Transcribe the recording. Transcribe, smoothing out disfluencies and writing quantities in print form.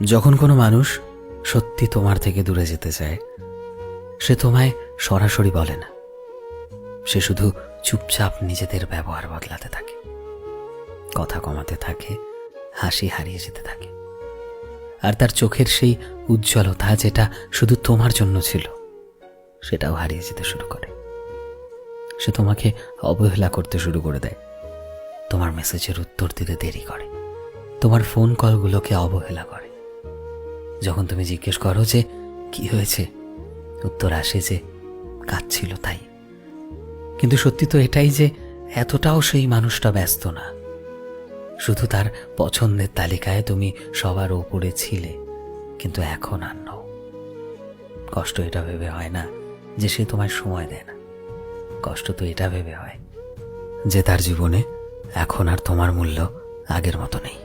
যখন কোনো মানুষ সত্যি তোমার থেকে দূরে যেতে চায়, সে তোমায় সরাসরি বলে না, সে শুধু চুপচাপ নিজেদের ব্যবহার বদলাতে থাকে, কথা কমাতে থাকে, হাসি হারিয়ে যেতে থাকে। আর তার চোখের সেই উজ্জ্বলতা যেটা শুধু তোমার জন্য ছিল, সেটাও হারিয়ে যেতে শুরু করে। সে তোমাকে অবহেলা করতে শুরু করে দেয়, তোমার মেসেজের উত্তর দিতে দেরি করে, তোমার ফোন কলগুলোকে অবহেলা করে। যখন তুমি জিজ্ঞেস করো যে কি হয়েছে, উত্তর আসে যে কাজ ছিল তাই। কিন্তু সত্যি তো এটাই যে এতটাও সেই মানুষটা ব্যস্ত না, শুধু তার পছন্দের তালিকায় তুমি সবার ওপরে ছিলে, কিন্তু এখন আর নও। কষ্ট এটা ভেবে হয় না যে সে তোমায় সময় দেয় না, কষ্ট তো এটা ভেবে হয় যে তার জীবনে এখন আর তোমার মূল্য আগের মতো নেই।